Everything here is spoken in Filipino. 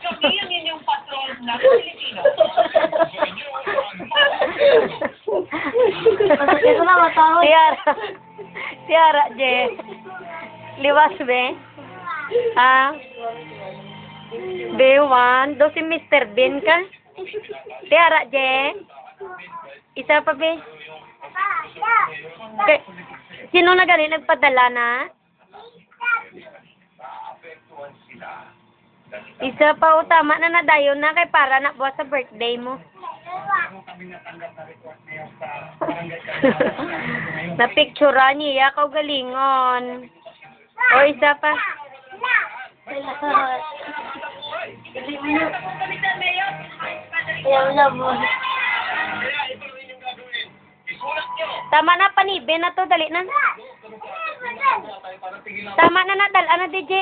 Kami ang inyong patron na Pilipino. Tiara, Je. Liwas, be. Ah. B1. Do si Mr. Bean ka? Tiara, Je. Isa pa, be. Sino na galing nagpadala na? Isa pa, tama na nadayon na kay para na buwas sa birthday mo. Napicturean niya, ikaw galingon. O, isa pa. Tama na, panibin na to, dali na. Tama na na, dala na, DJ.